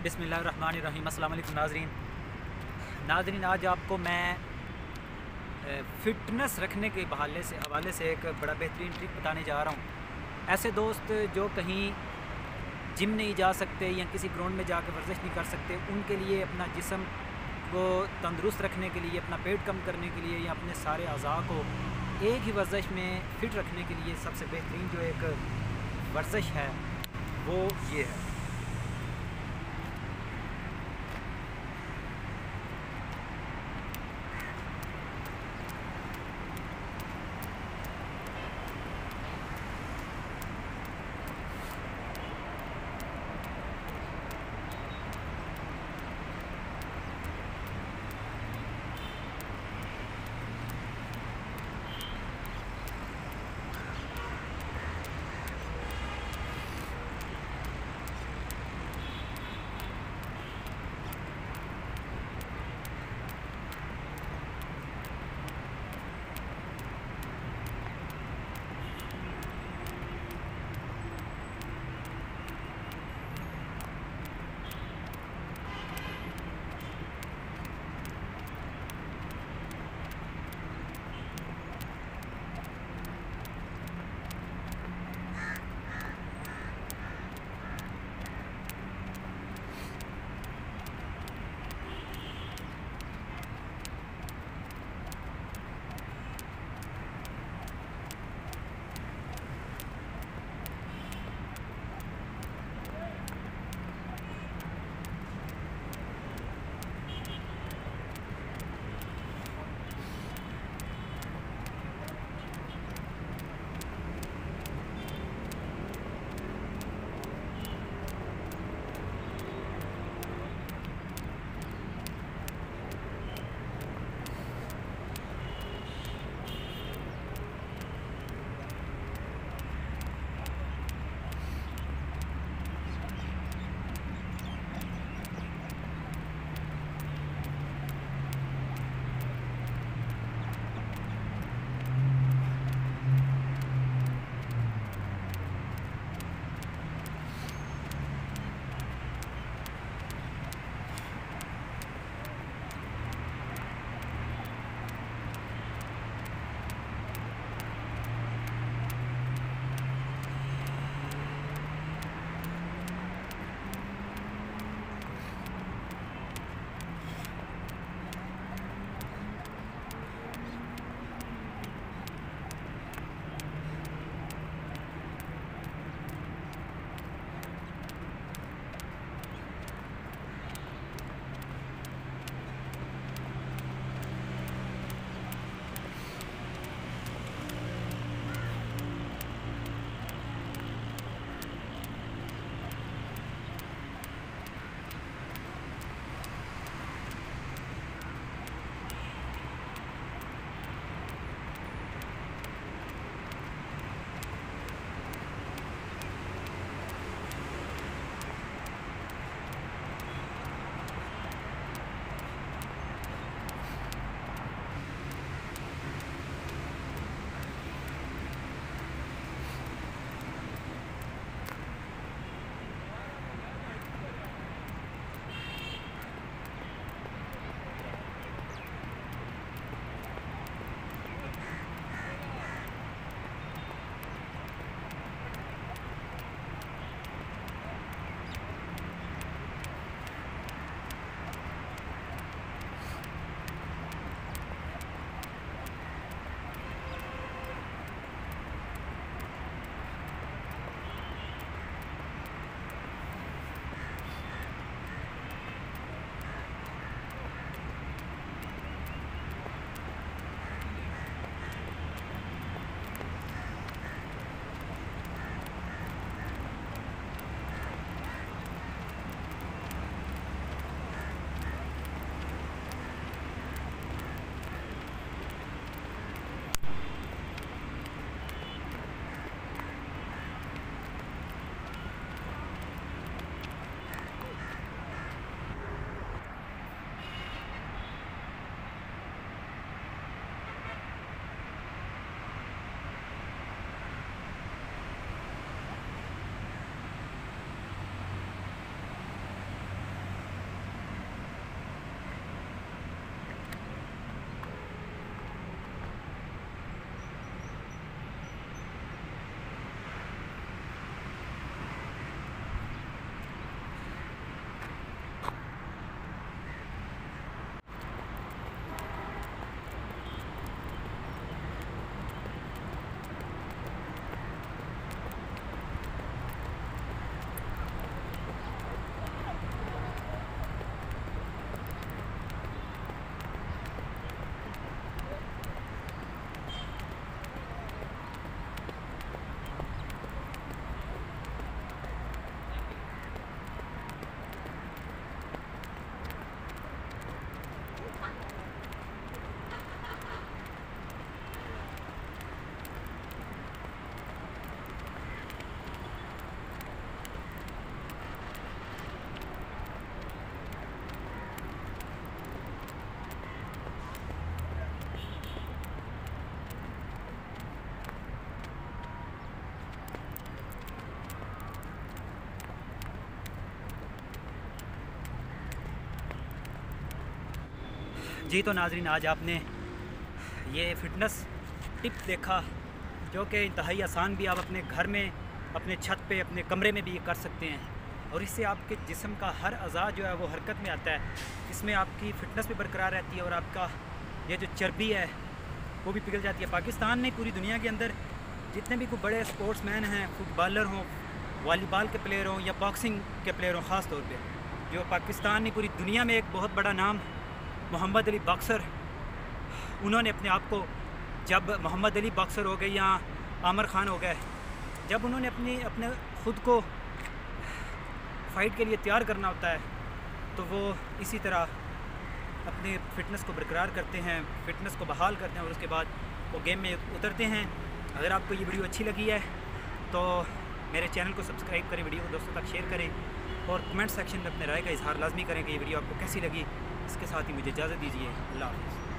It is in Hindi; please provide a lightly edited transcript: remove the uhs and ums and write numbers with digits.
बिस्मिल्लाहिर्रहमानिर्रहीम। अस्सलाम वालेकुम नाज़रीन, आज आपको मैं फ़िटनेस रखने के हवाले से एक बड़ा बेहतरीन ट्रिक बताने जा रहा हूँ। ऐसे दोस्त जो कहीं जिम नहीं जा सकते या किसी ग्राउंड में जाकर वर्जिश नहीं कर सकते, उनके लिए अपना जिस्म को तंदुरुस्त रखने के लिए, अपना पेट कम करने के लिए या अपने सारे अज़ा को एक ही वर्जिश में फ़िट रखने के लिए सबसे बेहतरीन जो एक वर्जिश है वो ये है। जी तो नाज़रीन, आज आपने ये फ़िटनेस टिप देखा जो कि इंतहाई आसान भी आप अपने घर में, अपने छत पे, अपने कमरे में भी ये कर सकते हैं और इससे आपके जिस्म का हर अज़ा जो है वो हरकत में आता है। इसमें आपकी फ़िटनेस भी बरकरार रहती है और आपका ये जो चर्बी है वो भी पिघल जाती है। पाकिस्तान ने पूरी दुनिया के अंदर जितने भी कोई बड़े स्पोर्ट्समैन हैं, फुटबॉलर हों, वॉलीबॉल के प्लेयर हों या बॉक्सिंग के प्लेयर हों, ख़ास तौर पे जो पाकिस्तान ने पूरी दुनिया में एक बहुत बड़ा नाम मोहम्मद अली बॉक्सर, उन्होंने अपने आप को, जब मोहम्मद अली बॉक्सर हो गए या आमिर खान हो गए, जब उन्होंने अपने ख़ुद को फ़ाइट के लिए तैयार करना होता है तो वो इसी तरह अपने फ़िटनेस को बरकरार करते हैं, फ़िटनेस को बहाल करते हैं और उसके बाद वो गेम में उतरते हैं। अगर आपको ये वीडियो अच्छी लगी है तो मेरे चैनल को सब्सक्राइब करें, वीडियो को दोस्तों तक शेयर करें और कमेंट सेक्शन में अपने राय का इजहार लाजमी करें कि ये वीडियो आपको कैसी लगी। इसके साथ ही मुझे इजाज़त दीजिए। अल्लाह हाफ़िज़।